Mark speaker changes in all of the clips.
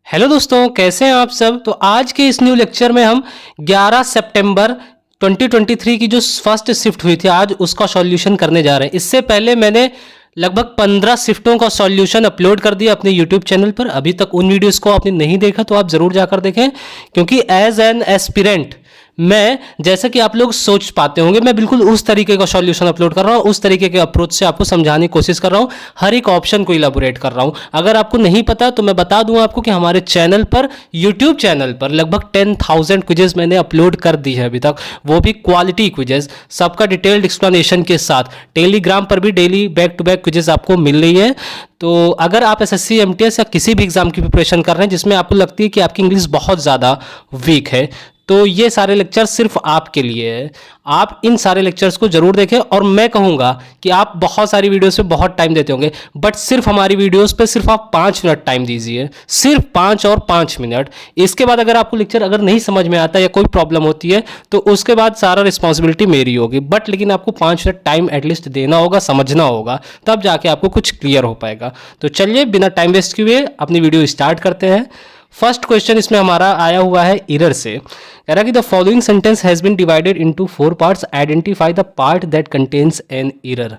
Speaker 1: Hello दोस्तों, कैसे हैं आप सब। तो आज के इस न्यू लेक्चर में हम 11 सितंबर 2023 की जो फर्स्ट शिफ्ट हुई थी आज उसका सॉल्यूशन करने जा रहे हैं। इससे पहले मैंने लगभग 15 शिफ्टों का सॉल्यूशन अपलोड कर दिया अपने यूट्यूब चैनल पर। अभी तक उन वीडियोस को आपने नहीं देखा तो आप ज़रूर जाकर देखें, क्योंकि एज एन एस्पिरेंट मैं, जैसा कि आप लोग सोच पाते होंगे, मैं बिल्कुल उस तरीके का सॉल्यूशन अपलोड कर रहा हूँ, उस तरीके के अप्रोच से आपको समझाने की कोशिश कर रहा हूँ, हर एक ऑप्शन को इलाबोरेट कर रहा हूँ। अगर आपको नहीं पता तो मैं बता दूं आपको कि हमारे चैनल पर, यूट्यूब चैनल पर लगभग 10,000 क्विजेज मैंने अपलोड कर दी है अभी तक, वो भी क्वालिटी क्विजेज, सबका डिटेल्ड एक्सप्लेनेशन के साथ। टेलीग्राम पर भी daily back to back quizzes आपको मिल रही है। तो अगर आप एसएससी एमटीएस या किसी भी एग्जाम की प्रिपरेशन कर रहे हैं जिसमें आपको लगती है कि आपकी इंग्लिश बहुत ज़्यादा वीक है, तो ये सारे लेक्चर सिर्फ आपके लिए है। आप इन सारे लेक्चर्स को जरूर देखें। और मैं कहूँगा कि आप बहुत सारी वीडियोस पे बहुत टाइम देते होंगे, बट सिर्फ हमारी वीडियोस पे सिर्फ आप 5 मिनट टाइम दीजिए, सिर्फ 5 और 5 मिनट। इसके बाद अगर आपको लेक्चर अगर नहीं समझ में आता या कोई प्रॉब्लम होती है तो उसके बाद सारा रिस्पॉन्सिबिलिटी मेरी होगी, बट लेकिन आपको 5 मिनट टाइम एटलीस्ट देना होगा, समझना होगा, तब जाके आपको कुछ क्लियर हो पाएगा। तो चलिए बिना टाइम वेस्ट किए अपनी वीडियो स्टार्ट करते हैं। फर्स्ट क्वेश्चन इसमें हमारा आया हुआ है इरर से। कह रहा है कि the following sentence has been divided into 4 parts, identify the part that contains an error.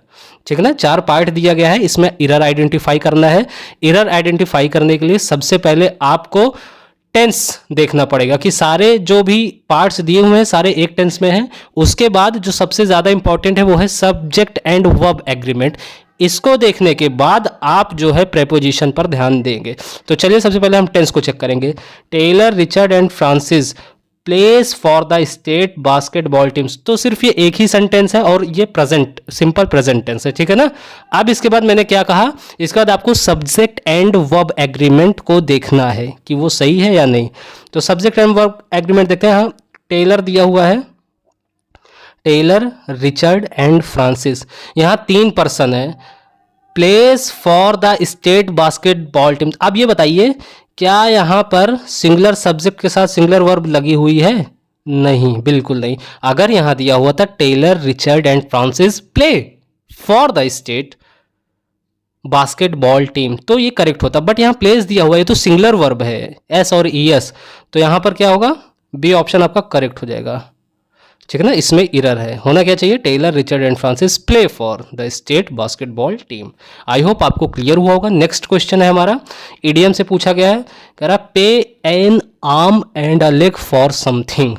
Speaker 1: ठीक है ना, 4 पार्ट दिया गया है, इसमें इरर आइडेंटिफाई करना है। इरर आइडेंटिफाई करने के लिए सबसे पहले आपको टेंस देखना पड़ेगा कि सारे जो भी पार्ट्स दिए हुए हैं सारे एक टेंस में हैं। उसके बाद जो सबसे ज़्यादा इंपॉर्टेंट है वो है सब्जेक्ट एंड वर्ब एग्रीमेंट। इसको देखने के बाद आप जो है प्रेपोजिशन पर ध्यान देंगे। तो चलिए सबसे पहले हम टेंस को चेक करेंगे। Taylor, Richard and Francis place for the state basketball teams. तो सिर्फ ये एक ही सेंटेंस है और ये प्रेजेंट, सिंपल प्रेजेंट टेंस है। ठीक है ना। अब इसके बाद मैंने क्या कहा, इसके बाद आपको सब्जेक्ट एंड वर्ब एग्रीमेंट को देखना है कि वो सही है या नहीं। तो सब्जेक्ट एंड वर्ब एग्रीमेंट देखते हैं। हाँ, टेलर दिया हुआ है, टेलर, रिचर्ड एंड फ्रांसिस, यहाँ 3 पर्सन है। Place for the state basketball team. अब ये बताइए क्या यहाँ पर सिंगुलर सब्जेक्ट के साथ सिंगुलर वर्ब लगी हुई है? नहीं, बिल्कुल नहीं। अगर यहाँ दिया हुआ था Taylor, Richard and Francis play for the state basketball team तो ये करेक्ट होता, बट यहाँ प्लेस दिया हुआ है, ये तो सिंगुलर वर्ब है, एस और ईएस, तो यहाँ पर क्या होगा, बी ऑप्शन आपका करेक्ट हो जाएगा। ठीक है ना, इसमें इरर है। होना क्या चाहिए, Taylor, Richard and Francis play for the state basketball team. I hope आपको क्लियर हुआ होगा। नेक्स्ट क्वेश्चन है हमारा, इडियम से पूछा गया है। कह रहा pay an arm and a leg for something.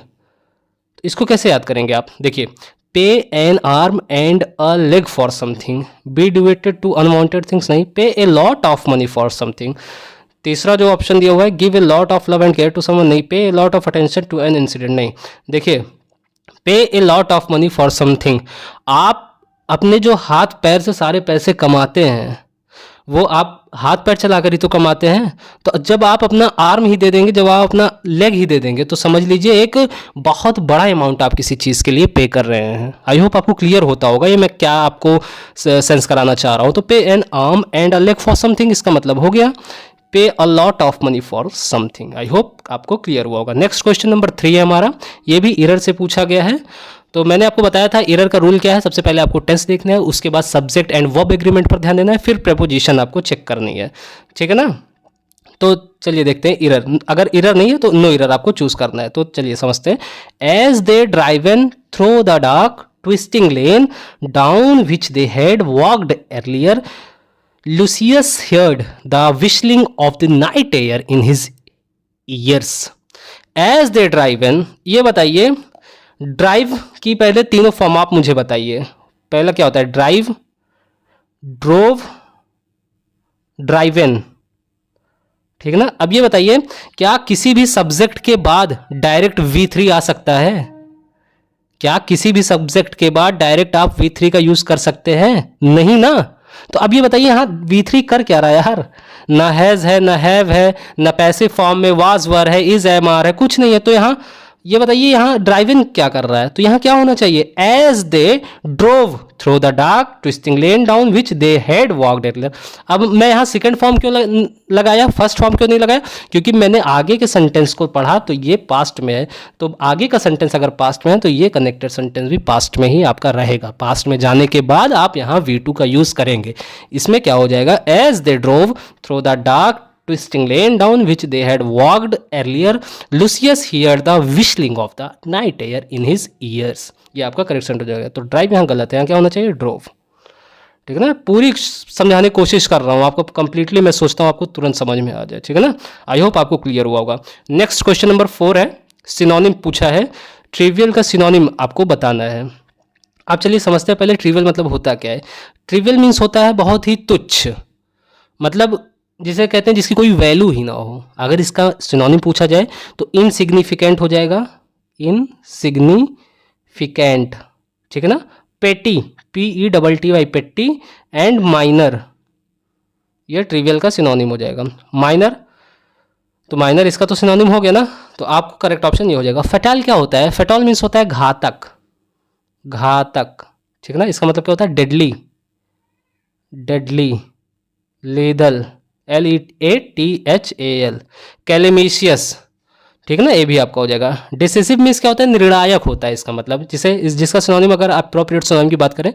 Speaker 1: इसको कैसे याद करेंगे आप, देखिए, pay an arm and a leg for something, be devoted to unwanted things नहीं, pay a lot of money for something. तीसरा जो ऑप्शन दिया हुआ है, give a lot of love and care to someone नहीं, pay a lot of attention to an incident नहीं। देखिए, pay a lot of money for something, आप अपने जो हाथ पैर से सारे पैसे कमाते हैं वो आप हाथ पैर चलाकर ही तो कमाते हैं। तो जब आप अपना आर्म ही दे देंगे, जब आप अपना लेग ही दे देंगे, तो समझ लीजिए एक बहुत बड़ा अमाउंट आप किसी चीज़ के लिए पे कर रहे हैं। आई होप आपको क्लियर होता होगा ये मैं क्या आपको सेंस कराना चाह रहा हूँ। तो पे an arm and a leg for something, इसका मतलब हो गया पे a lot of money for something. I hope आपको क्लियर हुआ होगा। नेक्स्ट क्वेश्चन नंबर 3 है हमारा, ये भी इरर से पूछा गया है। तो मैंने आपको बताया था इरर का रूल क्या है, सबसे पहले आपको टेंस देखना है, उसके बाद सब्जेक्ट एंड वर्ब एग्रीमेंट पर ध्यान देना है, फिर प्रेपोजिशन आपको चेक करनी है। ठीक है ना। तो चलिए देखते हैं इरर। अगर इरर नहीं है तो नो इरर आपको चूज करना है। तो चलिए समझते हैं। As they driven through the dark twisting lane down which they had walked earlier, Lucius heard the whistling of the night air in his ears. As they drive in, ये बताइए drive की पहले तीनों फॉर्म आप मुझे बताइए। पहला क्या होता है, ड्राइव, ड्रोव, ड्राइव इन। ठीक है ना। अब ये बताइए क्या किसी भी सब्जेक्ट के बाद डायरेक्ट V3 आ सकता है? क्या किसी भी सब्जेक्ट के बाद डायरेक्ट आप V3 का यूज कर सकते हैं? नहीं ना। तो अब ये बताइए यहाँ V3 कर क्या रहा है यार, ना हैज है, ना हैव है, ना पैसिव फॉर्म में वाज वर है, इज एम आर है, कुछ नहीं है। तो यहाँ ये बताइए यहाँ ड्राइविंग क्या कर रहा है, तो यहाँ क्या होना चाहिए, as they drove through the dark twisting lane down which they had walked earlier. अब मैं यहाँ सेकंड फॉर्म क्यों लगाया, फर्स्ट फॉर्म क्यों नहीं लगाया, क्योंकि मैंने आगे के सेंटेंस को पढ़ा तो ये पास्ट में है, तो आगे का सेंटेंस अगर पास्ट में है तो ये कनेक्टेड सेंटेंस भी पास्ट में ही आपका रहेगा। पास्ट में जाने के बाद आप यहाँ V2 का यूज करेंगे। इसमें क्या हो जाएगा, as they drove through the dark twisting lane down which they had walked earlier, Lucius heard the whistling of the night air in his ears. ये आपका करेक्शन हो जाएगा। तो ड्राइव यहाँ गलत है, यहाँ क्या होना चाहिए ड्रोव। ठीक है ना, पूरी समझाने की कोशिश कर रहा हूँ आपको कंप्लीटली, मैं सोचता हूँ आपको तुरंत समझ में आ जाए। ठीक है ना, आई होप आपको क्लियर हुआ होगा। नेक्स्ट क्वेश्चन नंबर 4 है, सिनोनिम पूछा है, ट्रिवियल का सिनोनिम आपको बताना है। आप चलिए समझते हैं पहले ट्रिवियल मतलब होता क्या है। ट्रिवियल मीन्स होता है बहुत ही तुच्छ, मतलब जिसे कहते हैं जिसकी कोई वैल्यू ही ना हो। अगर इसका सिनोनिम पूछा जाए तो इनसिग्निफिकेंट हो जाएगा, इनसिग्निफिकेंट। ठीक है ना, पेटी, PETTY पेटी, एंड माइनर, ये ट्रिवियल का सिनोनिम हो जाएगा। माइनर, तो माइनर इसका तो सिनोनिम हो गया ना, तो आपको करेक्ट ऑप्शन ये हो जाएगा। फैटल क्या होता है, फैटल मीन्स होता है घातक, घातक। ठीक है ना, इसका मतलब क्या होता है डेडली, डेडली, लेदल, LEATHAL, कैलेमिशियस। ठीक है ना, ये भी आपका हो जाएगा। डिसिसिव मीन्स क्या होता है, निर्णायक होता है इसका मतलब, जिसका सिनोनिम अगर अप्रोप्रिएट सिनोनिम की बात करें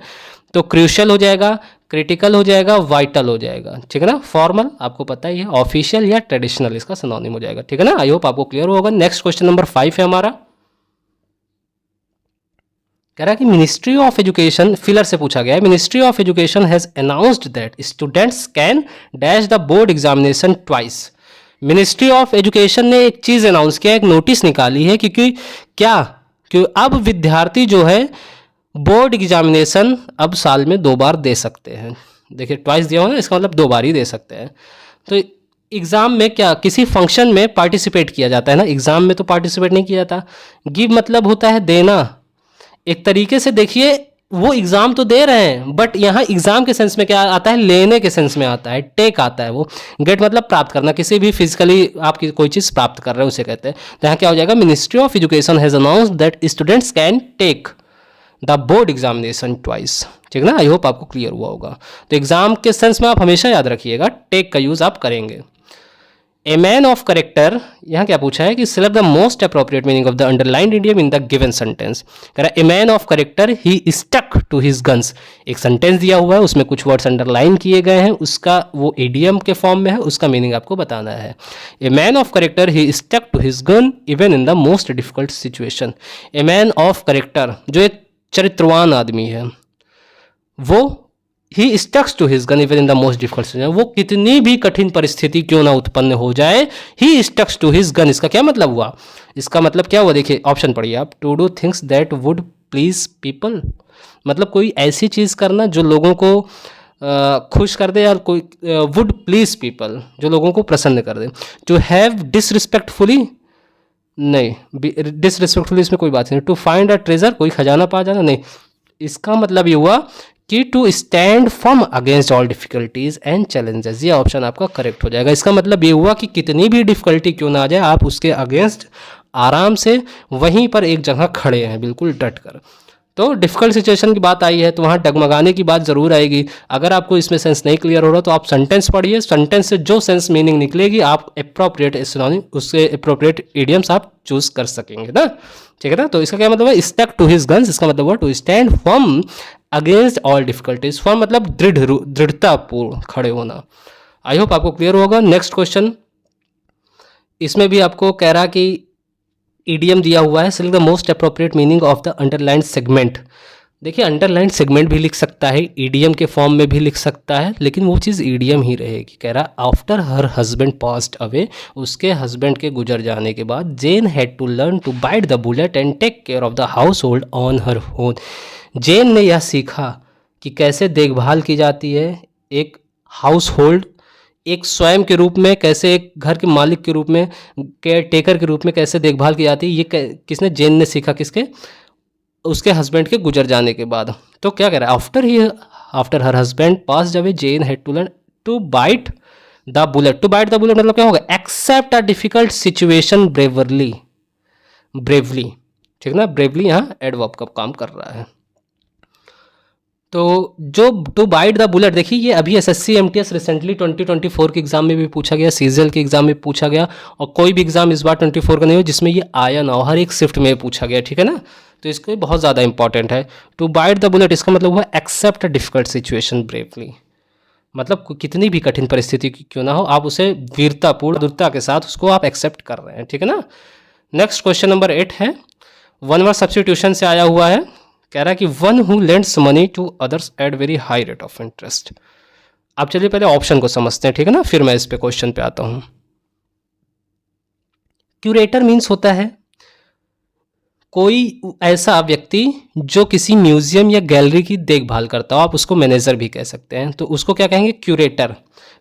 Speaker 1: तो क्रूशियल हो जाएगा, क्रिटिकल हो जाएगा, वाइटल हो जाएगा। ठीक है ना, फॉर्मल आपको पता ही है, ऑफिशियल या ट्रेडिशनल इसका सिनोनिम हो जाएगा। ठीक है ना, आई होप आपको क्लियर होगा। नेक्स्ट क्वेश्चन नंबर 5 है हमारा, कह रहा है कि मिनिस्ट्री ऑफ एजुकेशन, फिलर से पूछा गया है, ministry of education has announced that students can dash the board examination twice. Ministry of education ने एक चीज़ अनाउंस किया, एक नोटिस निकाली है, क्योंकि क्या, कि अब विद्यार्थी जो है बोर्ड एग्जामिनेशन अब साल में 2 बार दे सकते हैं। देखिए ट्वाइस दिया हुआ है, इसका मतलब 2 बार ही दे सकते हैं। तो एग्ज़ाम में क्या, किसी फंक्शन में पार्टिसिपेट किया जाता है ना, एग्ज़ाम में तो पार्टिसिपेट नहीं किया जाता। गिव मतलब होता है देना, एक तरीके से देखिए वो एग्ज़ाम तो दे रहे हैं, बट यहाँ एग्ज़ाम के सेंस में क्या आता है, लेने के सेंस में आता है, टेक आता है वो। गेट मतलब प्राप्त करना, किसी भी फिजिकली आप कोई चीज़ प्राप्त कर रहे हैं उसे कहते हैं। तो यहाँ क्या हो जाएगा, ministry of education has announced that students can take the board examination twice. ठीक है ना, आई होप आपको क्लियर हुआ होगा। तो एग्ज़ाम के सेंस में आप हमेशा याद रखिएगा टेक का यूज़ आप करेंगे। ए मैन ऑफ करेक्टर, यहाँ क्या पूछा है कि select the most appropriate meaning of the underlined idiom in the given sentence. कह रहा है a man of character he stuck to his guns. एक सेंटेंस दिया हुआ है, उसमें कुछ वर्ड्स अंडरलाइन किए गए हैं, उसका वो इडियम के फॉर्म में है, उसका मीनिंग आपको बताना है। A man of character he stuck to his gun even in the most difficult situation. A man of character जो एक चरित्रवान आदमी है, वो he sticks to his gun even in the most difficult situation, वो कितनी भी कठिन परिस्थिति क्यों ना उत्पन्न हो जाए, ही स्टक्स टू हिज गन। इसका क्या मतलब हुआ, इसका मतलब क्या हुआ, देखिए ऑप्शन पढ़िए आप। To do things that would please people, मतलब कोई ऐसी चीज़ करना जो लोगों को खुश कर दे, या कोई वुड प्लीज पीपल जो लोगों को प्रसन्न कर दे। टू हैव डिसरिस्पेक्टफुली, नहीं डिसरिस्पेक्टफुली इसमें कोई बात नहीं। टू फाइंड अ ट्रेजर, कोई खजाना पा जाना, नहीं। इसका मतलब ये हुआ कि to stand firm against all difficulties and challenges. ये ऑप्शन आपका करेक्ट हो जाएगा। इसका मतलब ये हुआ कि कितनी भी डिफिकल्टी क्यों ना आ जाए, आप उसके अगेंस्ट आराम से वहीं पर एक जगह खड़े हैं, बिल्कुल डट कर। तो डिफिकल्ट सिचुएशन की बात आई है तो वहाँ डगमगाने की बात ज़रूर आएगी। अगर आपको इसमें सेंस नहीं क्लियर हो रहा तो आप सेंटेंस पढ़िए, सेंटेंस से जो सेंस मीनिंग निकलेगी आप अप्रोप्रिएट सिनोनिम, उसके अप्रोप्रिएट इडियम्स आप चूज कर सकेंगे ना। ठीक है ना, तो इसका क्या मतलब है, स्टक टू हिज गन्स, इसका मतलब हुआ to stand firm against all difficulties. Firm मतलब दृढ़ता पूर्ण खड़े होना। आई होप आपको क्लियर होगा। नेक्स्ट क्वेश्चन, इसमें भी आपको कह रहा कि ईडियम दिया हुआ है, select the most appropriate meaning of the underline segment. देखिए अंडरलाइन सेगमेंट भी लिख सकता है, ईडियम के फॉर्म में भी लिख सकता है, लेकिन वो चीज़ ईडियम ही रहेगी। कह रहा after her husband passed away, उसके हस्बैंड के गुजर जाने के बाद Jane had to learn to bite the bullet and take care of the हाउस होल्ड ऑन हर ओन। जेन ने यह सीखा कि कैसे देखभाल की जाती है एक हाउस होल्ड, एक स्वयं के रूप में, कैसे एक घर के मालिक के रूप में, केयर टेकर के रूप में कैसे देखभाल की जाती है। ये किसने, जेन ने सीखा, किसके, उसके हस्बैंड के गुजर जाने के बाद। तो क्या कह रहा है, after her husband passed away Jane had to learn to bite the bullet. To bite the bullet मतलब क्या होगा, accept a difficult situation bravely, bravely. ठीक ना, ब्रेवली यहाँ एडवर्ब का काम कर रहा है। तो जो टू बाइट द बुलेट, देखिए ये अभी एसएससी एमटीएस रिसेंटली 2024 के एग्जाम में भी पूछा गया, सीजीएल के एग्जाम में पूछा गया, और कोई भी एग्जाम इस बार 24 का नहीं हो जिसमें ये आया ना हो, हर एक शिफ्ट में पूछा गया। ठीक है ना, तो इसको बहुत ज़्यादा इंपॉर्टेंट है। टू बाइट द बुलेट इसका मतलब हुआ accept a difficult situation bravely, मतलब कितनी भी कठिन परिस्थिति क्यों ना हो, आप उसे वीरतापूर्ण दुर्ता के साथ उसको आप एक्सेप्ट कर रहे हैं, ठीक है ना। नेक्स्ट क्वेश्चन नंबर 8 है, वन वर्ड सब्स्टिट्यूशन से आया हुआ है। कह रहा है कि one who lends money to others at very high rate of interest. अब चलिए पहले ऑप्शन को समझते हैं, ठीक है ना, फिर मैं इस पे क्वेश्चन पे आता हूं। क्यूरेटर मीन्स होता है कोई ऐसा व्यक्ति जो किसी म्यूजियम या गैलरी की देखभाल करता हो, आप उसको मैनेजर भी कह सकते हैं, तो उसको क्या कहेंगे, क्यूरेटर।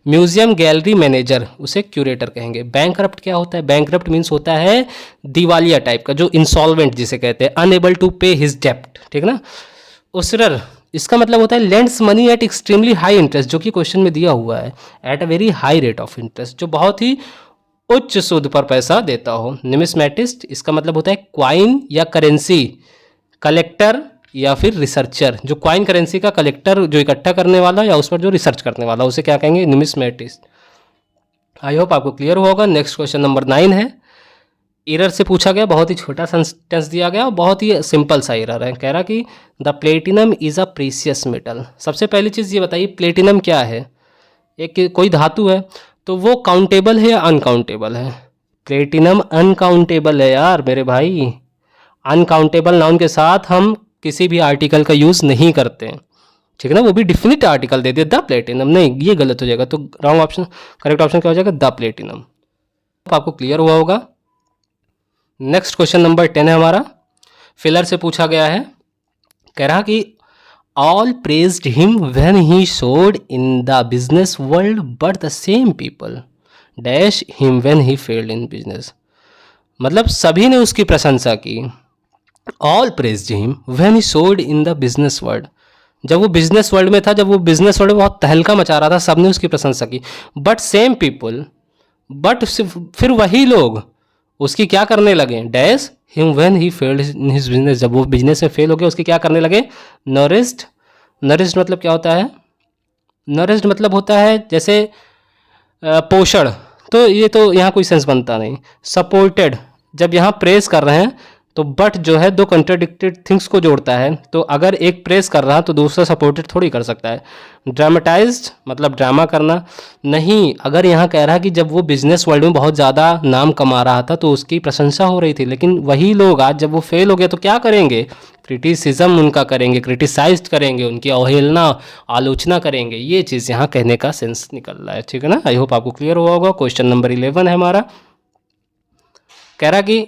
Speaker 1: म्यूजियम गैलरी मैनेजर, उसे क्यूरेटर कहेंगे। बैंकरप्ट क्या होता है, बैंकरप्ट मीन्स होता है दिवालिया टाइप का, जो इंसॉल्वेंट जिसे कहते हैं, अनएबल टू पे हिज डेप्ट, ठीक है ना। उसरर, इसका मतलब होता है lends money at extremely high interest, जो कि क्वेश्चन में दिया हुआ है, at a very high rate of interest, जो बहुत ही उच्च सूद पर पैसा देता हो। निमिस्मेटिस्ट, इसका मतलब होता है क्वाइन या करेंसी कलेक्टर या फिर रिसर्चर, जो क्वाइन करेंसी का कलेक्टर, जो इकट्ठा करने वाला या उस पर जो रिसर्च करने वाला, उसे क्या कहेंगे, निमिस्मेटिस्ट। आई होप आपको क्लियर हुआ होगा। नेक्स्ट क्वेश्चन नंबर 9 है, एरर से पूछा गया, बहुत ही छोटा सेंटेंस दिया गया और बहुत ही सिंपल सा एरर है। कह रहा कि the platinum is a precious metal. सबसे पहली चीज़ ये बताइए, प्लेटिनम क्या है, एक कोई धातु है, तो वो काउंटेबल है या अनकाउंटेबल है। प्लेटिनम अनकाउंटेबल है यार मेरे भाई, अनकाउंटेबल नाउन के साथ हम किसी भी आर्टिकल का यूज़ नहीं करते हैं, ठीक है ना, वो भी डिफिनिट आर्टिकल दे दिया द प्लेटिनम, नहीं ये गलत हो जाएगा, तो रॉन्ग ऑप्शन, करेक्ट ऑप्शन क्या हो जाएगा, द प्लेटिनम। आपको क्लियर हुआ होगा। नेक्स्ट क्वेश्चन नंबर 10 है हमारा, फिलर से पूछा गया है। कह रहा कि all praised him when he soared in the business world, but the same people dash him when he failed in business। मतलब सभी ने उसकी प्रशंसा की, all praised him when he soared in the business world, जब वो business world में था, जब वो बिजनेस वर्ल्ड में बहुत तहलका मचा रहा था, सबने उसकी प्रशंसा की, बट सेम पीपल, बट फिर वही लोग उसकी क्या करने लगे, dash him when he failed in his business, जब वो बिजनेस में फेल हो गया उसकी क्या करने लगे, नरिस्ड। नरिस्ड मतलब क्या होता है, नरिस्ड मतलब होता है जैसे पोषण, तो ये तो यहाँ कोई सेंस बनता नहीं। सपोर्टेड, जब यहाँ प्रेस कर रहे हैं तो बट जो है दो कंट्राडिक्टेड थिंग्स को जोड़ता है, तो अगर एक प्रेस कर रहा तो दूसरा सपोर्टेड थोड़ी कर सकता है। ड्रामेटाइज्ड मतलब ड्रामा करना नहीं, अगर यहाँ कह रहा है कि जब वो बिजनेस वर्ल्ड में बहुत ज़्यादा नाम कमा रहा था तो उसकी प्रशंसा हो रही थी, लेकिन वही लोग आज जब वो फेल हो गया तो क्या करेंगे, क्रिटिसिज्म उनका करेंगे, क्रिटिसाइज करेंगे, उनकी अवहेलना आलोचना करेंगे। ये चीज़ यहाँ कहने का सेंस निकल रहा है, ठीक है ना। आई होप आपको क्लियर हुआ होगा। क्वेश्चन नंबर 11 है हमारा, कह रहा कि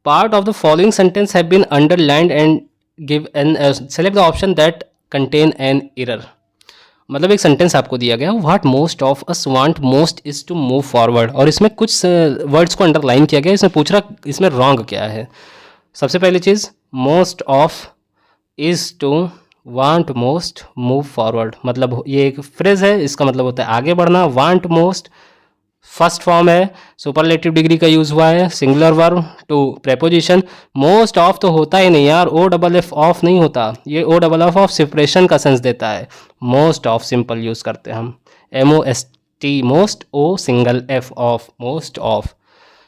Speaker 1: part of the following sentence have been underlined and give and select the option that contain an error। मतलब एक सेंटेंस आपको दिया गया, what most of us want most is to move forward, और इसमें कुछ वर्ड्स को अंडरलाइन किया गया, इसमें पूछ रहा इसमें रॉन्ग क्या है। सबसे पहली चीज़, most of is to want most move forward, मतलब ये एक फ्रेज है, इसका मतलब होता है आगे बढ़ना। वांट मोस्ट फर्स्ट फॉर्म है, सुपरलेटिव डिग्री का यूज़ हुआ है, singular verb to preposition. Most of तो होता ही नहीं यार, ओ डबल एफ ऑफ नहीं होता, ये O double F off separation का सेंस देता है। मोस्ट ऑफ सिंपल यूज़ करते हैं हम, MOST most, O single F of, most of,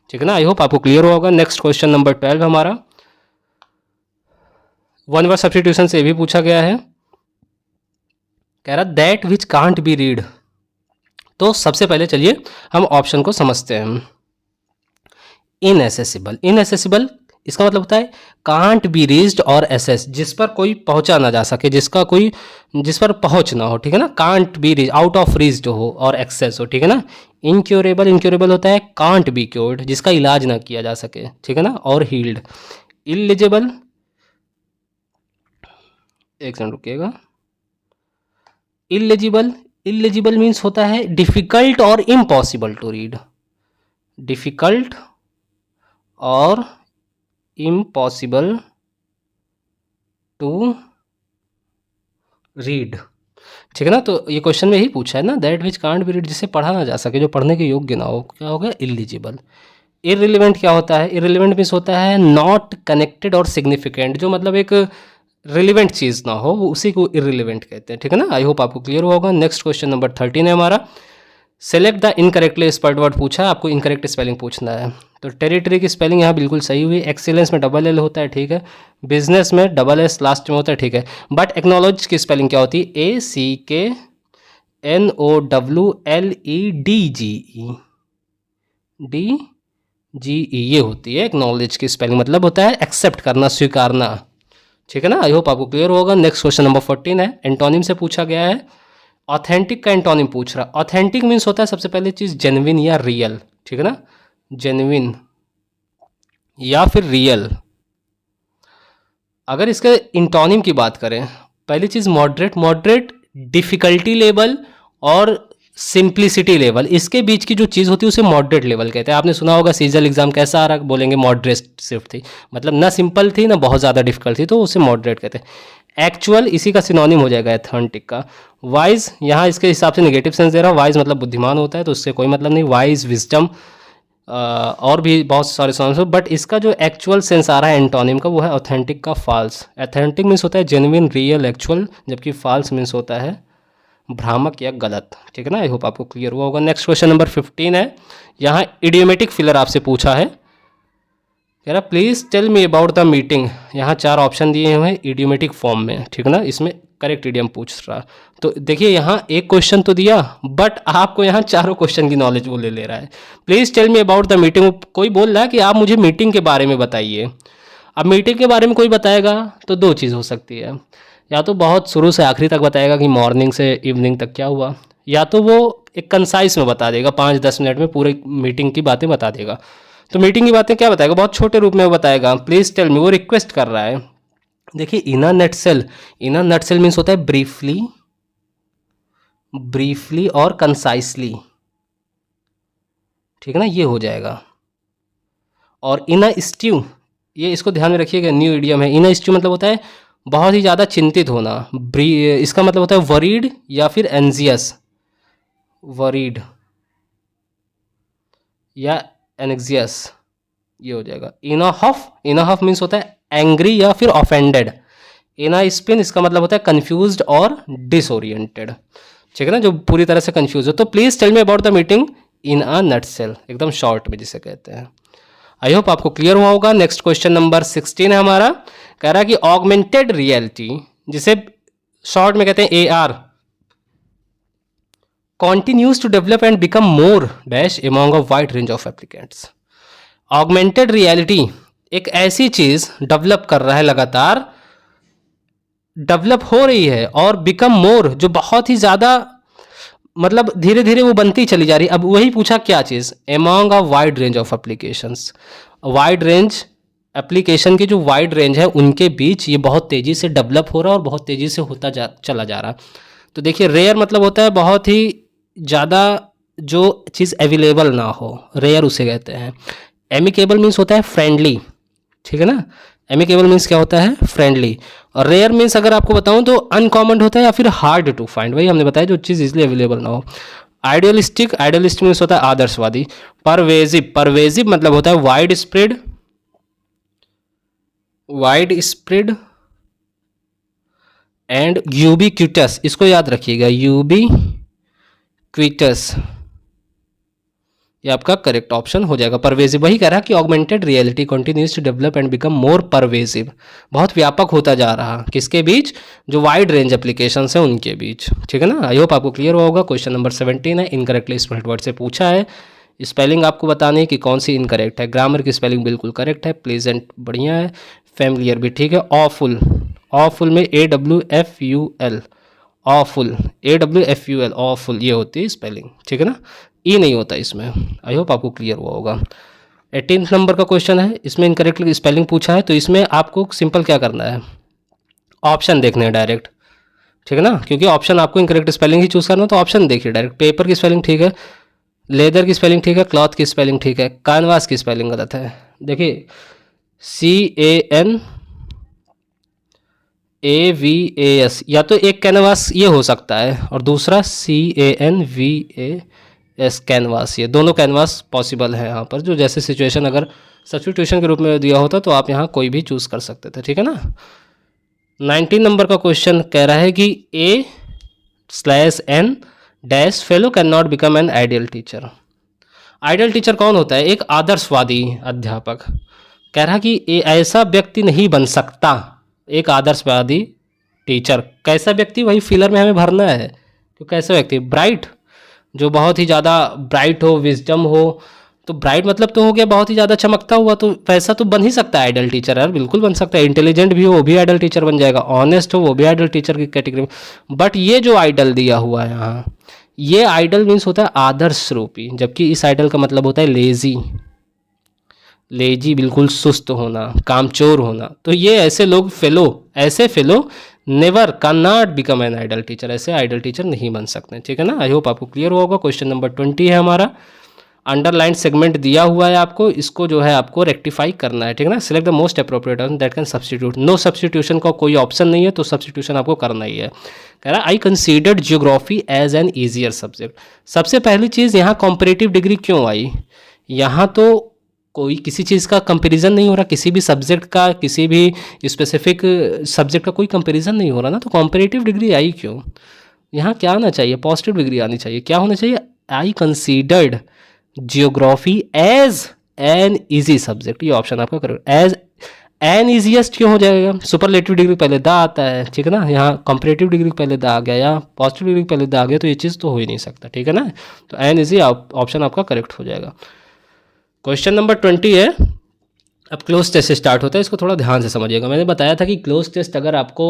Speaker 1: ठीक है ना। आई होप आपको क्लियर होगा। नेक्स्ट क्वेश्चन नंबर 12 हमारा, वन वर्ड सब्स्टिट्यूशन से भी पूछा गया है। कह रहा that which can't be read, तो सबसे पहले चलिए हम ऑप्शन को समझते हैं। इनएसेसिबल, इनएसेसिबल इसका मतलब होता है कांट बी रीच्ड और एसेस, जिस पर कोई पहुंचा ना जा सके, जिस पर पहुंच ना हो, ठीक है ना। Can't be reach, out of reached हो, और एक्सेस हो, ठीक है ना। इनक्योरेबल, इनक्योरेबल होता है कांट बी क्योर्ड, जिसका इलाज ना किया जा सके, ठीक है ना। और हील्ड। इलिजिबल, एक सेकंड रुकिएगा। इलिजिबल, इलिजिबल मीन्स होता है डिफिकल्ट और इम्पॉसिबल टू रीड, डिफिकल्ट और इम्पॉसिबल टू रीड, ठीक है ना। तो ये क्वेश्चन में ही पूछा है ना, that which can't be read, जिसे पढ़ा ना जा सके, जो पढ़ने के योग्य ना हो, क्या होगा, इलिजिबल। इररिलेवेंट क्या होता है, इररिलेवेंट मीन्स होता है नॉट कनेक्टेड और सिग्निफिकेंट, जो मतलब एक रिलेवेंट चीज़ ना हो, वो उसी को इररिलेवेंट कहते हैं, ठीक है ना। आई होप आपको क्लियर होगा। नेक्स्ट क्वेश्चन नंबर 13 है हमारा, select the incorrectly spelled word पूछा है, आपको इनकरेक्ट स्पेलिंग पूछना है। तो टेरिटरी की स्पेलिंग यहाँ बिल्कुल सही हुई, एक्सीलेंस में डबल एल होता है, ठीक है, बिजनेस में डबल एस लास्ट में होता है, ठीक है, बट एक्नॉलेज की स्पेलिंग क्या होती है, NOWLEDGE, DGE ये होती है एक्नॉलेज की स्पेलिंग, मतलब होता है एक्सेप्ट करना, स्वीकारना। ठीक है ना, आई होप आपको क्लियर होगा। नेक्स्ट क्वेश्चन नंबर 14 है, एंटोनिम से पूछा गया है। ऑथेंटिक का एंटोनिम पूछ रहा। ऑथेंटिक मीन्स होता है सबसे पहले चीज़ जेन्युइन या रियल, ठीक है ना, जेन्युइन या फिर रियल। अगर इसके इंटोनिम की बात करें, पहली चीज़ मॉडरेट, मॉडरेट डिफ़िकल्टी लेवल और सिंप्लिसिटी लेवल, इसके बीच की जो चीज़ होती है उसे मॉडरेट लेवल कहते हैं। आपने सुना होगा सीजल एग्जाम कैसा आ रहा, बोलेंगे मॉडरेट सिर्फ थी, मतलब ना सिंपल थी ना बहुत ज़्यादा डिफिकल्ट थी, तो उसे मॉडरेट कहते हैं। एक्चुअल इसी का सिनोनिम हो जाएगा एथेंटिक का। वाइज यहाँ इसके हिसाब से नेगेटिव सेंस दे रहा है, वाइज मतलब बुद्धिमान होता है, तो उससे कोई मतलब नहीं, वाइज विजडम और भी बहुत सारे सेंस, बट इसका जो एक्चुअल सेंस आ रहा है एंटोनिम का वो है ऑथेंटिक का फॉल्स। एथेंटिक मीन्स होता है जेन्युइन, रियल, एक्चुअल, जबकि फॉल्स मीन्स होता है भ्रामक या गलत। ठीक है ना, आई होप आपको क्लियर हुआ होगा। नेक्स्ट क्वेश्चन नंबर 15 है, यहाँ इडियोमेटिक फिलर आपसे पूछा है, कह रहा please tell me about the meeting. यहाँ 4 ऑप्शन दिए हुए हैं इडियोमेटिक फॉर्म में, ठीक है ना, इसमें करेक्ट इडियम पूछ रहा। तो देखिए यहाँ एक क्वेश्चन तो दिया, बट आपको यहाँ चारों क्वेश्चन की नॉलेज वो ले रहा है। Please tell me about the meeting, कोई बोल रहा है कि आप मुझे मीटिंग के बारे में बताइए। अब मीटिंग के बारे में कोई बताएगा तो 2 चीज़ हो सकती है, या तो बहुत शुरू से आखिरी तक बताएगा कि मॉर्निंग से इवनिंग तक क्या हुआ, या तो वो एक कंसाइज में बता देगा, 5-10 मिनट में पूरे मीटिंग की बातें बता देगा। तो मीटिंग की बातें क्या बताएगा, बहुत छोटे रूप में वो बताएगा। प्लीज़ टेल मी, वो रिक्वेस्ट कर रहा है। देखिए इन a nutshell, in a nutshell means होता है ब्रीफली, ब्रीफली और कंसाइसली, ठीक है ना, ये हो जाएगा। और इन अ स्ट्यू, ये इसको ध्यान में रखिएगा, न्यू इडियम है। इन अ स्ट्यू मतलब होता है बहुत ही ज़्यादा चिंतित होना, इसका मतलब होता है वरीड या फिर एंजियस, वरीड या एनेक्सियस, ये हो जाएगा। इन अ हफ, इन अ हफ मीन्स होता है एंग्री या फिर ऑफेंडेड। इन अ स्पिन, इसका मतलब होता है कंफ्यूज्ड और डिसोरिएंटेड, ठीक है ना, जो पूरी तरह से कंफ्यूज हो। तो please tell me about the meeting in a nutshell, एकदम शॉर्ट में जिसे कहते हैं। आई होप आपको क्लियर हुआ होगा। नेक्स्ट क्वेश्चन नंबर 16 है हमारा, कह रहा है कि ऑगमेंटेड रियलिटी, जिसे शॉर्ट में कहते हैं AR, continues to develop and become more dash among a wide range of applicants। Augmented reality एक ऐसी चीज डेवलप कर रहा है, लगातार डेवलप हो रही है, और बिकम मोर जो बहुत ही ज़्यादा, मतलब धीरे धीरे वो बनती चली जा रही है। अब वही पूछा क्या चीज़, among a wide range of applications, wide range application की जो वाइड रेंज है उनके बीच ये बहुत तेज़ी से डेवलप हो रहा है और बहुत तेज़ी से होता चला जा रहा। तो देखिए रेयर मतलब होता है बहुत ही ज़्यादा जो चीज़ अवेलेबल ना हो, रेयर उसे कहते हैं। एमिकेबल मीन्स होता है फ्रेंडली, ठीक है ना, एमिकेबल मीन्स क्या होता है, फ्रेंडली। और रेयर मीन्स अगर आपको बताऊं तो अनकॉमन होता है या फिर हार्ड टू फाइंड, वही हमने बताया जो चीज़ इजीली अवेलेबल ना हो। आइडियलिस्टिक, आइडियलिस्टिक मीन्स होता है आदर्शवादी। परवेजिव, परवेजिव मतलब होता है wide spread, wide spread and ubiquitous, इसको याद रखिएगा, यूबिक्विटस, ये आपका करेक्ट ऑप्शन हो जाएगा। परवेजिव, वही कह रहा है कि augmented reality continues to develop and become more pervasive, बहुत व्यापक होता जा रहा, किसके बीच, जो वाइड रेंज एप्लीकेशंस हैं उनके बीच, ठीक है ना। आई होप आपको क्लियर हुआ होगा। क्वेश्चन नंबर 17 है, इनकरेक्टली स्पेल्ड वर्ड से पूछा है, स्पेलिंग आपको बतानी है कि कौन सी इनकरेक्ट है। ग्रामर की स्पेलिंग बिल्कुल करेक्ट है, प्लेजेंट बढ़िया है, फैमिलियर भी ठीक है। ऑफुल, ऑफुल में AWFUL, ऑफुल, AWFUL, ऑफुल ये होती है स्पेलिंग, ठीक है ना, ई नहीं होता इसमें। आई होप आपको क्लियर हुआ होगा। 18 नंबर का क्वेश्चन है, इसमें इनकरेक्ट स्पेलिंग पूछा है, तो इसमें आपको सिंपल क्या करना है, ऑप्शन देखने हैं डायरेक्ट, ठीक है ना, क्योंकि ऑप्शन आपको इनकरेक्ट स्पेलिंग ही चूज़ करना है, तो ऑप्शन देखिए डायरेक्ट। पेपर की स्पेलिंग ठीक है, लेदर की स्पेलिंग ठीक है, क्लॉथ की स्पेलिंग ठीक है, कैनवास की स्पेलिंग गलत है। देखिए CANAVAS, या तो एक कैनवास ये हो सकता है और दूसरा CANVAS, कैनवास, ये दोनों कैनवास पॉसिबल है यहाँ पर, जो जैसे सिचुएशन अगर सब्स्टिट्यूशन के रूप में दिया होता तो आप यहाँ कोई भी चूज़ कर सकते थे, ठीक है ना। 19 नंबर का क्वेश्चन कह रहा है कि A/N dash fellow can not become an ideal teacher. Ideal teacher कौन होता है, एक आदर्शवादी अध्यापक। कह रहा कि ऐसा व्यक्ति नहीं बन सकता एक आदर्शवादी टीचर। कैसा व्यक्ति, वही फिलर में हमें भरना है, तो कैसे व्यक्ति? ब्राइट, जो बहुत ही ज़्यादा ब्राइट हो, विजडम हो। तो ब्राइट मतलब तो हो गया बहुत ही ज़्यादा चमकता हुआ, तो वैसा तो बन ही सकता है आइडल टीचर यार, बिल्कुल बन सकता है। इंटेलिजेंट भी हो वो भी आइडल टीचर बन जाएगा, ऑनेस्ट हो वो भी आइडल टीचर की कैटेगरी में। बट ये जो आइडल दिया हुआ है यहाँ, ये आइडल मीन्स होता है आदर्श रूपी, जबकि इस आइडल का मतलब होता है लेजी। लेजी बिल्कुल सुस्त होना, कामचोर होना। तो ये ऐसे लोग ऐसे fellow never can not become an ideal teacher, ऐसे आइडल टीचर नहीं बन सकते। ठीक है ना? आई होप आपको क्लियर हुआ होगा। क्वेश्चन नंबर 20 है हमारा, अंडरलाइन सेगमेंट दिया हुआ है आपको, इसको जो है आपको रेक्टिफाई करना है। ठीक है ना? Select the most appropriate option that can substitute. No substitution का कोई ऑप्शन नहीं है, तो सब्स्टिट्यूशन आपको करना ही है। कह रहा है I considered geography as an easier subject. सबसे पहली चीज़ यहाँ कॉम्परेटिव डिग्री क्यों आई? यहाँ तो कोई किसी चीज़ का कंपैरिजन नहीं हो रहा, किसी भी सब्जेक्ट का, किसी भी स्पेसिफिक सब्जेक्ट का कोई कंपैरिजन नहीं हो रहा ना, तो कॉम्परेटिव डिग्री आई क्यों? यहाँ क्या आना चाहिए? पॉजिटिव डिग्री आनी चाहिए। क्या होना चाहिए? I considered geography as an easy subject. ये ऑप्शन आपका करेक्ट। एज एन ईजीएस्ट क्यों हो जाएगा? सुपरलेटिव डिग्री पहले दा आता है, ठीक है ना? यहाँ कंपैरेटिव डिग्री पहले दा आ गया या पॉजिटिव डिग्री पहले दा आ गया, तो ये चीज़ तो हो ही नहीं सकता। ठीक है ना? तो एन ईजी ऑप्शन आपका करेक्ट हो जाएगा। क्वेश्चन नंबर 20 है। अब क्लोज टेस्ट स्टार्ट होता है, इसको थोड़ा ध्यान से समझिएगा। मैंने बताया था कि क्लोज टेस्ट अगर आपको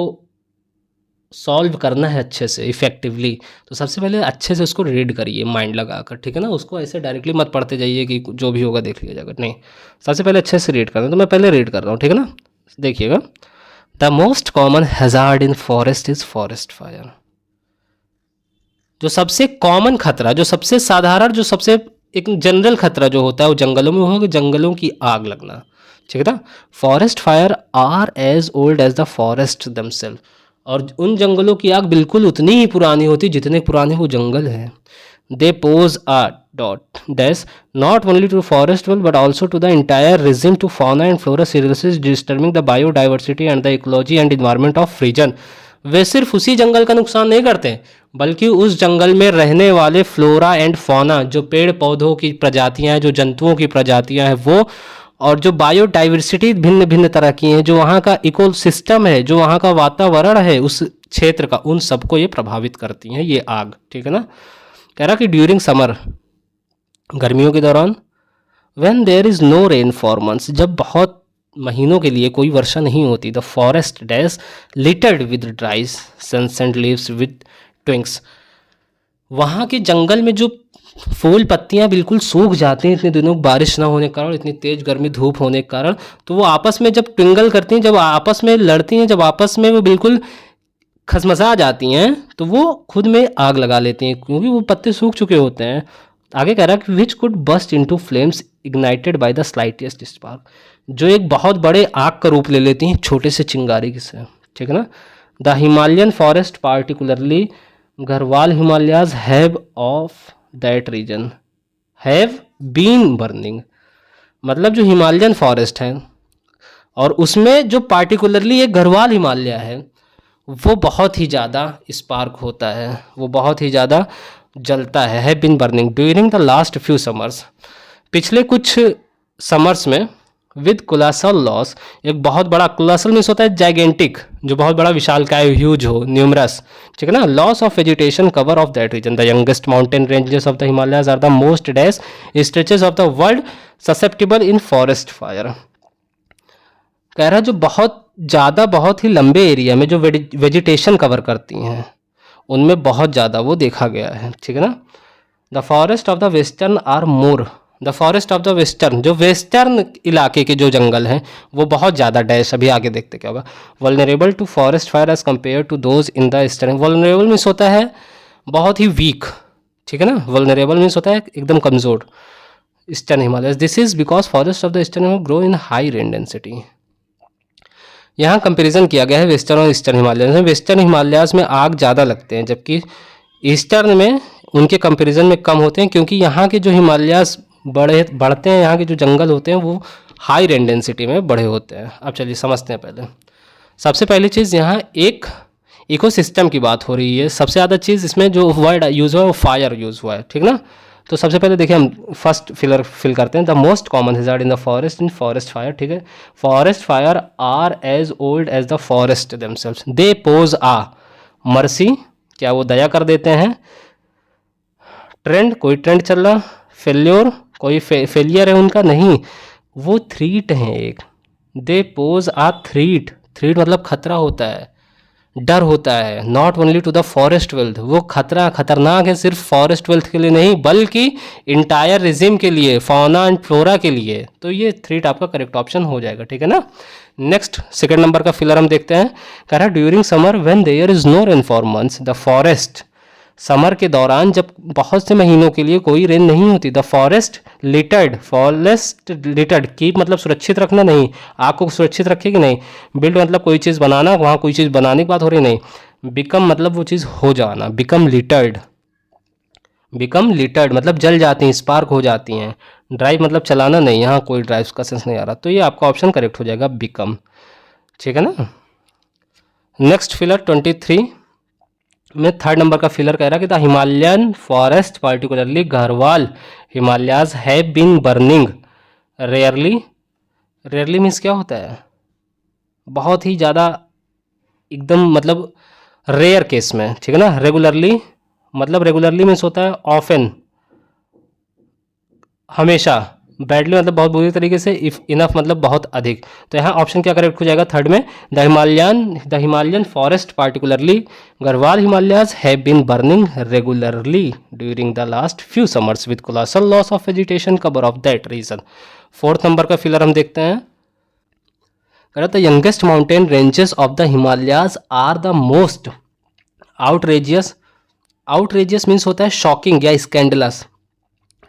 Speaker 1: सॉल्व करना है अच्छे से इफेक्टिवली, तो सबसे पहले अच्छे से उसको रीड करिए माइंड लगाकर। ठीक है ना? उसको ऐसे डायरेक्टली मत पढ़ते जाइए कि जो भी होगा देख लिया जाएगा, नहीं, सबसे पहले अच्छे से रीड करना। तो मैं पहले रीड कर रहा हूँ, ठीक है ना? देखिएगा, the most common hazard in forest is forest fire. जो सबसे कॉमन खतरा, जो सबसे साधारण, जो सबसे एक जनरल खतरा जो होता है वो जंगलों में होगा, जंगलों की आग लगना। ठीक है ना? Forest fire are as old as the forest themselves. और उन जंगलों की आग बिल्कुल उतनी ही पुरानी होती जितने पुराने वो जंगल हैं। They pose a dot dash not only to forest world but also to the entire regime to fauna and flora serious disturbing the biodiversity and the ecology and environment of region. वे सिर्फ उसी जंगल का नुकसान नहीं करते, बल्कि उस जंगल में रहने वाले फ्लोरा एंड फौना, जो पेड़ पौधों की प्रजातियां हैं, जो जंतुओं की प्रजातियां हैं वो, और जो बायोडाइवर्सिटी भिन्न भिन्न तरह की हैं, जो वहाँ का इकोसिस्टम है, जो वहाँ का वातावरण है उस क्षेत्र का, उन सबको ये प्रभावित करती हैं ये आग। ठीक है ना? कह रहा कि ड्यूरिंग समर, गर्मियों के दौरान, when there is no rain for months, जब बहुत महीनों के लिए कोई वर्षा नहीं होती, the forest dash littered with dries suns and leaves with twigs. वहाँ के जंगल में जो फूल पत्तियाँ बिल्कुल सूख जाती हैं इतने दिनों बारिश ना होने के कारण, इतनी तेज़ गर्मी धूप होने के कारण, तो वो आपस में जब ट्विंगल करती हैं, जब आपस में लड़ती हैं, जब आपस में वो बिल्कुल खसमसा जाती हैं, तो वो खुद में आग लगा लेती हैं, क्योंकि वो पत्ते सूख चुके होते हैं। आगे कह रहा है कि which could burst into flames ignited by the slightest spark, जो एक बहुत बड़े आग का रूप ले लेती हैं छोटे से चिंगारी से। ठीक है ना? The Himalayan forest particularly Garhwal Himalayas have of that region have been burning. मतलब जो हिमालयन फॉरेस्ट है और उसमें जो पार्टिकुलरली एक गढ़वाल हिमालय है, वो बहुत ही ज़्यादा स्पार्क होता है, वो बहुत ही ज़्यादा जलता है। Have been burning during the last few summers, पिछले कुछ समर्स में, विद कोलासल लॉस, एक बहुत बड़ा, कोलासल मीन्स होता है जाइगेंटिक, जो बहुत बड़ा विशालकाय, ह्यूज हो, न्यूमरस। ठीक है ना? Loss of vegetation cover of that region, the youngest mountain ranges of the Himalayas are the most dash stretches of the world susceptible in forest fire. कह रहा है जो बहुत ज़्यादा, बहुत ही लंबे एरिया में जो वेजिटेशन कवर करती हैं, उनमें बहुत ज़्यादा वो देखा गया है। ठीक है ना? The forest of the western are more, the forest of the western, जो वेस्टर्न इलाके के जो जंगल हैं वो बहुत ज़्यादा डैश, अभी आगे देखते क्या होगा, vulnerable to forest fire as compare to those in the eastern. Vulnerable means होता है बहुत ही वीक। ठीक है ना? वल्नरेबल मीन्स होता है एकदम कमज़ोर। Eastern Himalaya, this is because forest of the eastern grow in high rain density. यहाँ कंपैरिजन किया गया है वेस्टर्न और ईस्टर्न हिमालयाज में। वेस्टर्न हिमालयाज में आग ज़्यादा लगते हैं, जबकि ईस्टर्न में उनके कंपैरिजन में कम होते हैं, क्योंकि यहाँ के जो हिमालयाज बढ़ते हैं, यहाँ के जो जंगल होते हैं वो हाई रेन डेंसिटी में बड़े होते हैं। अब चलिए समझते हैं। पहले सबसे पहली चीज़, यहाँ एक इकोसिस्टम की बात हो रही है। सबसे ज़्यादा चीज़ इसमें जो वर्ड यूज़ हुआ है वो फायर यूज़ हुआ है। ठीक ना? तो सबसे पहले देखिए, हम फर्स्ट फिल करते हैं। The most common hazard in the forest in forest fire. ठीक है? Forest fire are as old as the forest themselves, they pose a mercy क्या वो दया कर देते हैं? ट्रेंड, कोई ट्रेंड चल रहा, फेल्योर, कोई फेलियर है उनका, नहीं, वो थ्रीट हैं एक, they pose a threat, threat मतलब खतरा होता है, डर होता है, not only to the forest wealth, वो खतरा खतरनाक है सिर्फ फॉरेस्ट वेल्थ के लिए नहीं बल्कि इंटायर रिजिम के लिए, फौना एंड फ्लोरा के लिए, तो ये थ्रीट आपका करेक्ट ऑप्शन हो जाएगा, ठीक है ना। नेक्स्ट सेकंड नंबर का फिलर हम देखते हैं, कह रहा है during summer when there is no rain for months the forest, summer के दौरान जब बहुत से महीनों के लिए कोई रेन नहीं होती, the forest littered, forest littered, keep मतलब सुरक्षित रखना, नहीं, आग को सुरक्षित रखेगी नहीं, बिल्ड मतलब कोई चीज़ बनाना, वहाँ कोई चीज़ बनाने की बात हो रही नहीं, बिकम मतलब वो चीज़ हो जाना, बिकम लिटर्ड, बिकम लिटर्ड मतलब जल जाती हैं, स्पार्क हो जाती हैं, ड्राइव मतलब चलाना नहीं, यहाँ कोई ड्राइव का सेंस नहीं आ रहा, तो ये आपका ऑप्शन करेक्ट हो जाएगा बिकम, ठीक है ना। नेक्स्ट फिलर 23 में थर्ड नंबर का फिलर कह रहा है कि the Himalayan forest particularly Garhwal Himalayas have been burning rarely, rarely means क्या होता है? बहुत ही ज़्यादा, एकदम मतलब रेयर केस में, ठीक है ना। रेगुलरली मतलब रेगुलरली मीन्स होता है ऑफन, हमेशा, बैडली मतलब बहुत बुरी तरीके से, इफ इनफ मतलब बहुत अधिक, तो यहाँ ऑप्शन क्या करेक्ट हो जाएगा थर्ड में, the Himalayan forest particularly Garhwal Himalayas have been burning regularly during the last few summers with colossal loss of vegetation cover of that region. Fourth number का फिलर हम देखते हैं, the youngest mountain ranges of the Himalayas are the most outrageous, outrageous means होता है shocking या scandalous,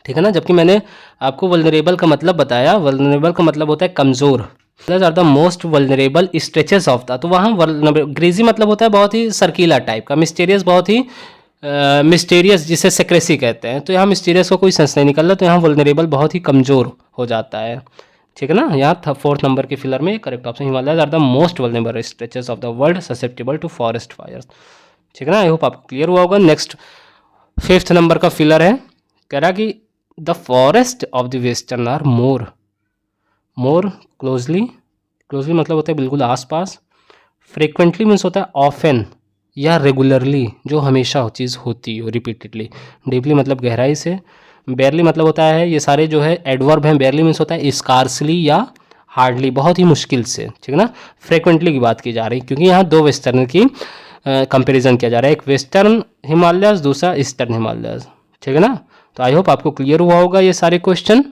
Speaker 1: ठीक है ना, जबकि मैंने आपको वल्नरेबल का मतलब बताया, वल्नरेबल का मतलब होता है कमज़ोर, are the most vulnerable stretches of the, तो वहाँ ग्रीजी मतलब होता है बहुत ही सर्कीला टाइप का, मिस्टीरियस बहुत ही मिस्टीरियस जिसे सेक्रेसी कहते हैं, तो यहाँ मिस्टीरियस का कोई सेंस नहीं निकल रहा, तो यहाँ वल्नरेबल बहुत ही कमज़ोर हो जाता है, ठीक है ना। यहाँ फोर्थ नंबर के फिलर में correct option Himalayas are the most vulnerable stretches of the world susceptible to forest fires, ठीक है ना। आई होप आपको क्लियर हुआ होगा। नेक्स्ट फिफ्थ नंबर का फिलर है, कह रहा कि the forest of the western are more closely, closely मतलब होता है बिल्कुल आसपास, फ्रिक्वेंटली मीन्स होता है ऑफन या रेगुलरली, जो हमेशा चीज़ होती हो रिपीटेडली, डीपली मतलब गहराई से, बेयरली मतलब होता है, ये सारे जो है एडवर्ब हैं, बेयरली मीन्स होता है स्कार्सली या हार्डली, बहुत ही मुश्किल से, ठीक है ना। फ्रिक्वेंटली की बात की जा रही है क्योंकि यहाँ दो वेस्टर्न की कंपेरिजन किया जा रहा है, एक वेस्टर्न हिमालयाज, दूसरा ईस्टर्न हिमालयाज, ठीक है ना। तो आई होप आपको क्लियर हुआ होगा ये सारे क्वेश्चन।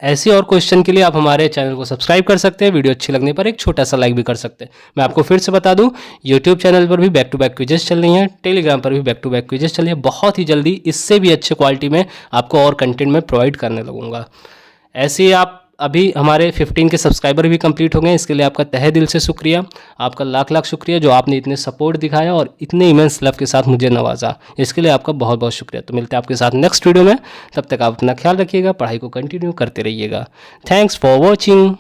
Speaker 1: ऐसे और क्वेश्चन के लिए आप हमारे चैनल को सब्सक्राइब कर सकते हैं, वीडियो अच्छी लगने पर एक छोटा सा लाइक भी कर सकते हैं। मैं आपको फिर से बता दूं, यूट्यूब चैनल पर भी बैक टू बैक क्विजेस चल रही हैं, टेलीग्राम पर भी बैक टू बैक क्विजेस चल रही है, बहुत ही जल्दी इससे भी अच्छे क्वालिटी में आपको और कंटेंट में प्रोवाइड करने लगूंगा। ऐसे ही आप अभी हमारे 15 के सब्सक्राइबर भी कंप्लीट हो गए, इसके लिए आपका तहे दिल से शुक्रिया, आपका लाख लाख शुक्रिया जो आपने इतने सपोर्ट दिखाया और इतने इमेंस लव के साथ मुझे नवाजा, इसके लिए आपका बहुत बहुत शुक्रिया। तो मिलते हैं आपके साथ नेक्स्ट वीडियो में, तब तक आप अपना ख्याल रखिएगा, पढ़ाई को कंटिन्यू करते रहिएगा। Thanks for watching.